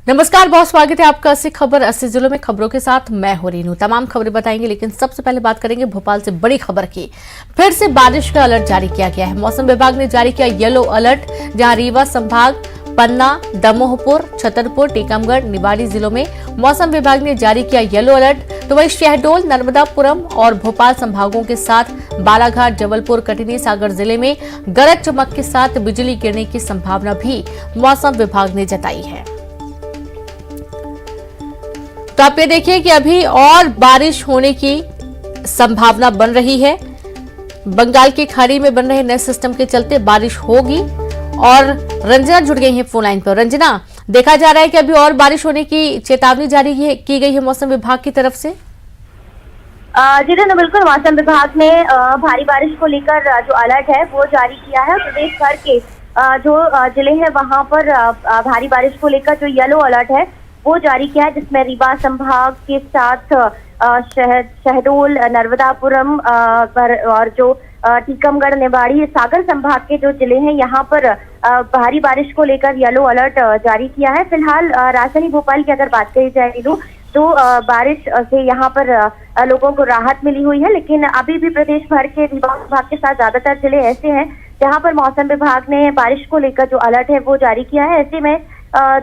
नमस्कार, बहुत स्वागत है आपका 80 खबर 80 जिलों में खबरों के साथ मैं हो रीनू। तमाम खबरें बताएंगे, लेकिन सबसे पहले बात करेंगे भोपाल से बड़ी खबर की। फिर से बारिश का अलर्ट जारी किया गया है। मौसम विभाग ने जारी किया येलो अलर्ट, जहां रीवा संभाग, पन्ना, दमोहपुर, छतरपुर, टीकमगढ़, निवाड़ी जिलों में मौसम विभाग ने जारी किया येलो अलर्ट। तो वहीं शहडोल, नर्मदापुरम और भोपाल संभागों के साथ बालाघाट, जबलपुर, कटनी, सागर जिले में गरज चमक के साथ बिजली गिरने की संभावना भी मौसम विभाग ने जताई है। तो आप ये देखिए कि अभी और बारिश होने की संभावना बन रही है। बंगाल की खाड़ी में बन रहे नए सिस्टम के चलते बारिश होगी। और रंजना जुड़ गई है फोन लाइन पर। रंजना, देखा जा रहा है कि अभी और बारिश होने की चेतावनी जारी की गई है मौसम विभाग की तरफ से। जी बिल्कुल, मौसम विभाग ने भारी बारिश को लेकर जो अलर्ट है वो जारी किया है। प्रदेश भर के जो जिले हैं वहां पर भारी बारिश को लेकर जो येलो अलर्ट है वो जारी किया है, जिसमें रीवा संभाग के साथ शहडोल, नर्मदापुरम और जो टीकमगढ़, निवाड़ी, सागर संभाग के जो जिले हैं यहाँ पर भारी बारिश को लेकर येलो अलर्ट जारी किया है। फिलहाल राजधानी भोपाल की अगर बात करी जाए तो बारिश से यहाँ पर लोगों को राहत मिली हुई है, लेकिन अभी भी प्रदेश भर के विभाग के साथ ज्यादातर जिले ऐसे हैं जहाँ पर मौसम विभाग ने बारिश को लेकर जो अलर्ट है वो जारी किया है। ऐसे में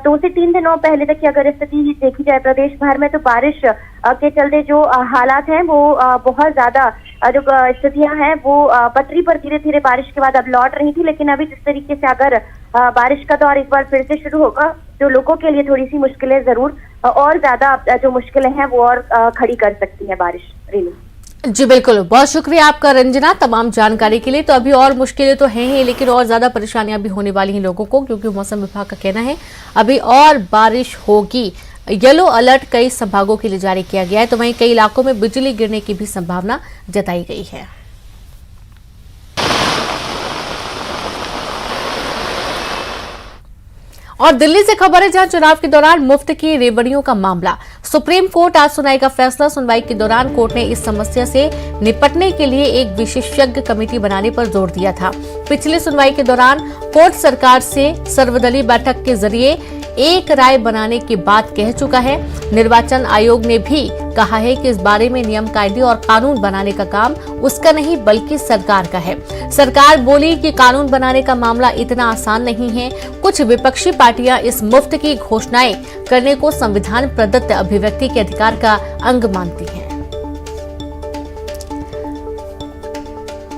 2 से 3 दिनों पहले तक की अगर स्थिति देखी जाए प्रदेश भर में, तो बारिश के चलते जो हालात हैं वो बहुत ज्यादा जो स्थितियां हैं वो पटरी पर धीरे धीरे बारिश के बाद अब लौट रही थी। लेकिन अभी जिस तरीके से अगर बारिश का दौर एक बार फिर से शुरू होगा तो लोगों के लिए थोड़ी सी मुश्किलें जरूर और ज्यादा जो मुश्किलें हैं वो और खड़ी कर सकती है बारिश। रीनू जी बिल्कुल, बहुत शुक्रिया आपका रंजना तमाम जानकारी के लिए। तो अभी और मुश्किलें तो हैं ही, लेकिन और ज्यादा परेशानियां भी होने वाली हैं लोगों को, क्योंकि मौसम विभाग का कहना है अभी और बारिश होगी। येलो अलर्ट कई संभागों के लिए जारी किया गया है। तो वहीं कई इलाकों में बिजली गिरने की भी संभावना जताई गई है। और दिल्ली से खबर है, जहां चुनाव के दौरान मुफ्त की रेवड़ियों का मामला। सुप्रीम कोर्ट आज सुनाएगा फैसला। सुनवाई के दौरान कोर्ट ने इस समस्या से निपटने के लिए एक विशेषज्ञ कमेटी बनाने पर जोर दिया था। पिछली सुनवाई के दौरान कोर्ट सरकार से सर्वदलीय बैठक के जरिए एक राय बनाने की बात कह चुका है। निर्वाचन आयोग ने भी कहा है कि इस बारे में नियम, कायदे और कानून बनाने का काम उसका नहीं बल्कि सरकार का है। सरकार बोली कि कानून बनाने का मामला इतना आसान नहीं है। कुछ विपक्षी पार्टियां इस मुफ्त की घोषणाएं करने को संविधान प्रदत्त अभिव्यक्ति के अधिकार का अंग मानती हैं।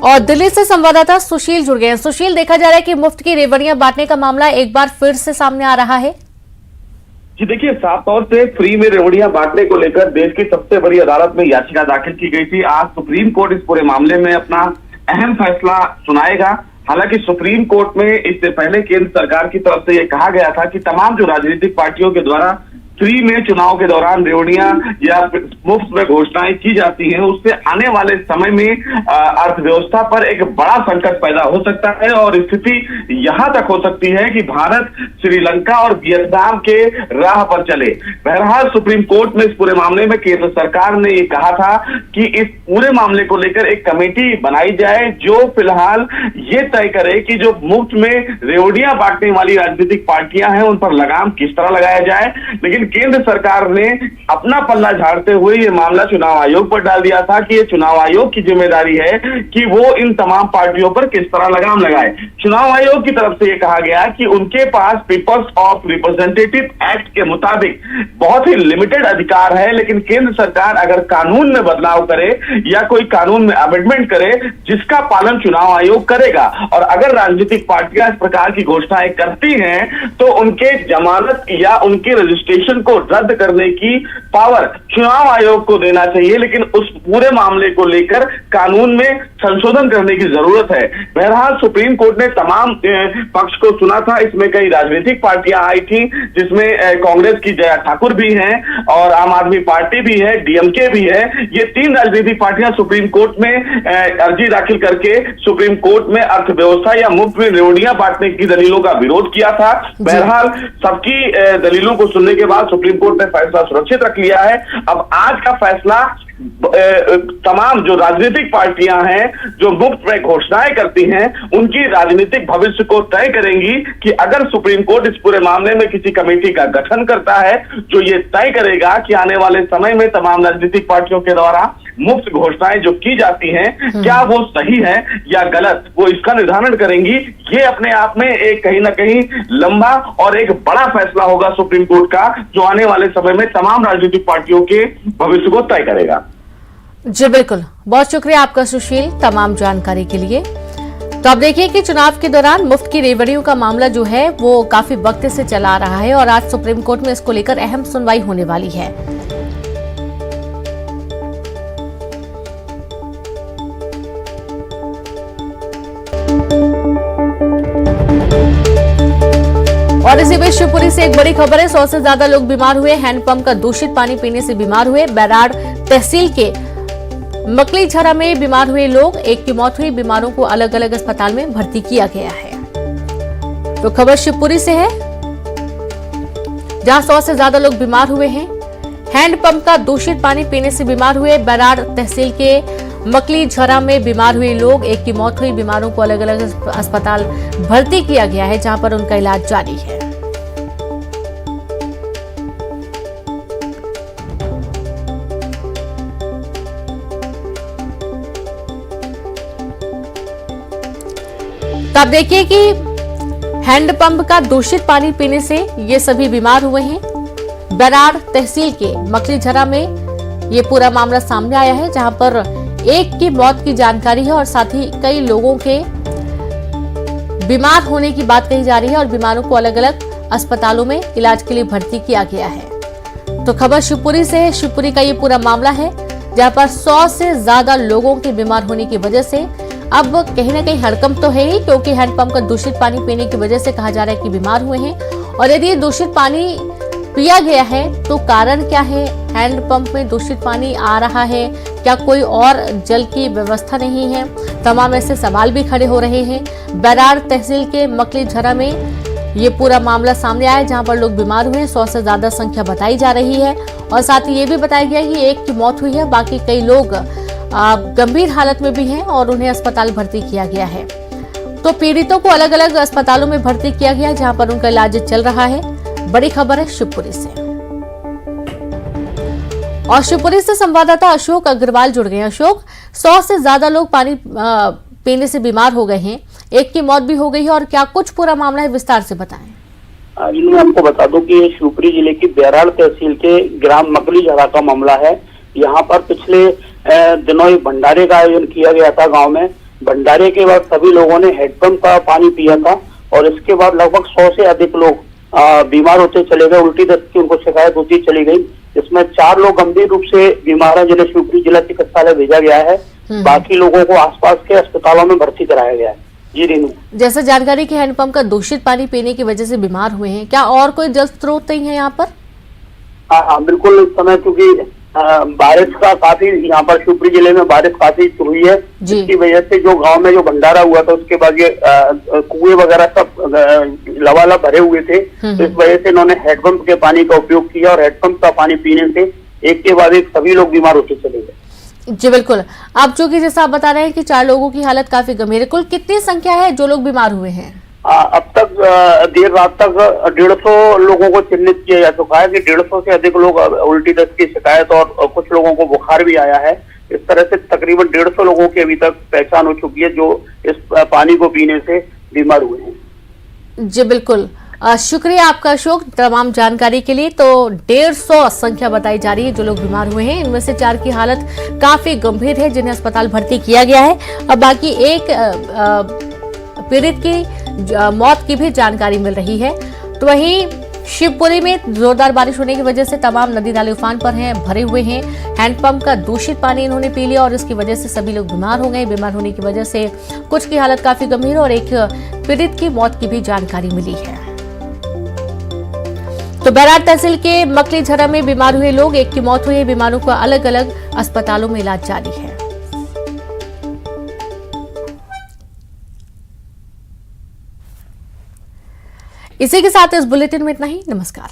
और दिल्ली से संवाददाता सुशील जुड़ गए हैं। सुशील, देखा जा रहा है कि मुफ्त की रेवड़ियां बांटने का मामला एक बार फिर से सामने आ रहा है। जी देखिए, साफ तौर से फ्री में रेवड़ियां बांटने को लेकर देश की सबसे बड़ी अदालत में याचिका दाखिल की गई थी। आज सुप्रीम कोर्ट इस पूरे मामले में अपना अहम फैसला सुनाएगा। हालांकि सुप्रीम कोर्ट में इससे पहले केंद्र सरकार की तरफ से यह कहा गया था कि तमाम जो राजनीतिक पार्टियों के द्वारा फ्री में चुनाव के दौरान रेवड़ियां या मुफ्त में घोषणाएं की जाती हैं, उससे आने वाले समय में अर्थव्यवस्था पर एक बड़ा संकट पैदा हो सकता है और स्थिति यहां तक हो सकती है कि भारत श्रीलंका और वियतनाम के राह पर चले। बहरहाल सुप्रीम कोर्ट में इस पूरे मामले में केंद्र सरकार ने ये कहा था कि इस पूरे मामले को लेकर एक कमेटी बनाई जाए जो फिलहाल ये तय करे कि जो मुफ्त में रेवड़ियां बांटने वाली राजनीतिक पार्टियां हैं उन पर लगाम किस तरह लगाया जाए। लेकिन केंद्र सरकार ने अपना पल्ला झाड़ते हुए ये मामला चुनाव आयोग पर डाल दिया था कि ये चुनाव आयोग की जिम्मेदारी है कि वो इन तमाम पार्टियों पर किस तरह लगाम लगाए। चुनाव आयोग की तरफ से ये कहा गया कि उनके पास पीपल्स ऑफ रिप्रेजेंटेटिव एक्ट के मुताबिक बहुत ही लिमिटेड अधिकार है, लेकिन केंद्र सरकार अगर कानून में बदलाव करे या कोई कानून में अमेंडमेंट करे जिसका पालन चुनाव आयोग करेगा, और अगर राजनीतिक पार्टियां इस प्रकार की घोषणाएं करती हैं तो उनके जमानत या उनके रजिस्ट्रेशन को रद्द करने की पावर चुनाव आयोग को देना चाहिए। लेकिन उस पूरे मामले को लेकर कानून में संशोधन करने की जरूरत है। बहरहाल सुप्रीम कोर्ट ने तमाम पक्ष को सुना था। इसमें कई राजनीतिक पार्टियां आई थी, जिसमें कांग्रेस की जया ठाकुर भी हैं और आम आदमी पार्टी भी है, डीएमके भी है। ये 3 राजनीतिक पार्टियां सुप्रीम कोर्ट में अर्जी दाखिल करके सुप्रीम कोर्ट में अर्थव्यवस्था या मुफ्त में रेवड़ियां बांटने की दलीलों का विरोध किया था। बहरहाल सबकी दलीलों को सुनने के बाद फिलहाल सुप्रीम कोर्ट ने फैसला सुरक्षित रख लिया है। अब आज का फैसला तमाम जो राजनीतिक पार्टियां हैं जो मुफ्त में घोषणाएं करती हैं उनकी राजनीतिक भविष्य को तय करेंगी कि अगर सुप्रीम कोर्ट इस पूरे मामले में किसी कमेटी का गठन करता है जो ये तय करेगा कि आने वाले समय में तमाम राजनीतिक पार्टियों के द्वारा मुफ्त घोषणाएं जो की जाती हैं क्या वो सही है या गलत, वो इसका निर्धारण करेंगी। ये अपने आप में एक कहीं ना कहीं लंबा और एक बड़ा फैसला होगा सुप्रीम कोर्ट का जो आने वाले समय में तमाम राजनीतिक पार्टियों के भविष्य को तय करेगा। जी बिल्कुल, बहुत शुक्रिया आपका सुशील तमाम जानकारी के लिए। तो आप देखिए कि चुनाव के दौरान मुफ्त की रेवड़ियों का मामला जो है वो काफी वक्त से चला आ रहा है और आज सुप्रीम कोर्ट में इसको लेकर अहम सुनवाई होने वाली है। और इसी बीच शिवपुरी से एक बड़ी खबर है। 100 से ज्यादा लोग बीमार हुए, हैंडपंप का दूषित पानी पीने से बीमार हुए। बैराड़ तहसील के मकली झरा में बीमार हुए लोग, एक की मौत हुई। बीमारों को अलग अलग अस्पताल में भर्ती किया गया है। तो खबर शिवपुरी से है जहां 100 से ज्यादा लोग बीमार हुए हैं। हैंडपंप का दूषित पानी पीने से बीमार हुए। बैराड़ तहसील के मकली झरा में बीमार हुए लोग, एक की मौत हुई। बीमारों को अलग अलग अस्पताल भर्ती किया गया है जहां पर उनका इलाज जारी है। तो आप देखिए कि हैंडपंप का दूषित पानी पीने से ये सभी बीमार हुए हैं। बैराड़ तहसील के मकली झरा में ये पूरा मामला सामने आया है जहां पर एक की मौत की जानकारी है और साथ ही कई लोगों के बीमार होने की बात कही जा रही है और बीमारों को अलग अलग अस्पतालों में इलाज के लिए भर्ती किया गया है। तो खबर शिवपुरी से है। शिवपुरी का ये पूरा मामला है जहां पर 100 से ज्यादा लोगों के बीमार होने की वजह से अब कहीं ना कहीं हड़कंप तो है ही, क्योंकि हैंडपंप का दूषित पानी पीने की वजह से कहा जा रहा है कि बीमार हुए हैं। और यदि दूषित पानी पिया गया है तो कारण क्या है? हैंडपंप में दूषित पानी आ रहा है, क्या कोई और जल की व्यवस्था नहीं है? तमाम ऐसे सवाल भी खड़े हो रहे हैं। बैराड़ तहसील के मकली झरा में ये पूरा मामला सामने आया जहां पर लोग बीमार हुए हैं। 100 से ज्यादा संख्या बताई जा रही है और साथ ही ये भी बताया गया कि एक की मौत हुई है, बाकी कई लोग गंभीर हालत में भी हैं और उन्हें अस्पताल भर्ती किया गया है। तो पीड़ितों को अलग अलग अस्पतालों में भर्ती किया गया जहां पर उनका इलाज चल रहा है। बड़ी खबर है शिवपुरी से और शिवपुरी से संवाददाता अशोक अग्रवाल जुड़ गए हैं। अशोक, 100 से ज्यादा लोग पानी पीने से बीमार हो गए हैं, एक की मौत भी हो गई है और क्या कुछ पूरा मामला है, विस्तार से बताएं। मैं आपको बता दूं कि शिवपुरी जिले की बैराड़ तहसील के ग्राम मकली झरा का मामला है। यहाँ पर पिछले दिनों एक भंडारे का आयोजन किया गया था गांव में। भंडारे के बाद सभी लोगों ने हैंडपंप का पानी पिया था और इसके बाद लगभग 100 से अधिक लोग बीमार होते चले गए। उल्टी दस्त की उनको शिकायत होती चली गई, जिसमें 4 लोग गंभीर रूप से बीमार हैं जिन्हें शिवपुरी जिला चिकित्सालय भेजा गया है। बाकी लोगों को आसपास के अस्पतालों में भर्ती कराया गया है। जी रीनू, जैसे जानकारी की हैंडपंप का दूषित पानी पीने की वजह से बीमार हुए हैं, क्या और कोई जल स्रोत नहीं है यहाँ पर? हाँ बिल्कुल, इस समय क्योंकि बारिश का काफी यहाँ पर शिवपुरी जिले में बारिश काफी हुई है, जिसकी वजह से जो गांव में जो भंडारा हुआ था उसके बाद ये कुएं वगैरह सब लबालब भरे हुए थे। तो इस वजह से इन्होंने हैंडपंप के पानी का उपयोग किया और हैंडपंप का पानी पीने से एक के बाद एक सभी लोग बीमार होते चले गए। जी बिल्कुल, आप जो कि जैसा आप बता रहे हैं कि 4 लोगों की हालत काफी गंभीर है। कुल कितनी संख्या है जो लोग बीमार हुए हैं? अब तक देर रात तक 150 लोगों को चिन्हित किया जा चुका है कि 150 से अधिक लोग उल्टी दस्त की शिकायत और कुछ लोगों को बुखार भी आया है। इस तरह से तकरीबन 150 लोगों की अभी तक पहचान हो चुकी है जो इस पानी को पीने से बीमार हुए हैं। जी बिल्कुल, शुक्रिया आपका अशोक तमाम जानकारी के लिए। तो 150 संख्या बताई जा रही है जो लोग बीमार हुए हैं, इनमें से 4 की हालत काफी गंभीर है जिन्हें अस्पताल भर्ती किया गया है। अब बाकी एक पीड़ित की मौत की भी जानकारी मिल रही है। तो वहीं शिवपुरी में जोरदार बारिश होने की वजह से तमाम नदी नाले उफान पर हैं, भरे हुए हैं। हैंडपंप का दूषित पानी इन्होंने पी लिया और इसकी वजह से सभी लोग बीमार हो गए। बीमार होने की वजह से कुछ की हालत काफी गंभीर और एक पीड़ित की मौत की भी जानकारी मिली है। तो बैराड़ तहसील के मकली झरा में बीमार हुए लोग, एक की मौत हुई है। बीमारों को अलग अलग अस्पतालों में इलाज जारी है। इसी के साथ इस बुलेटिन में इतना ही। नमस्कार।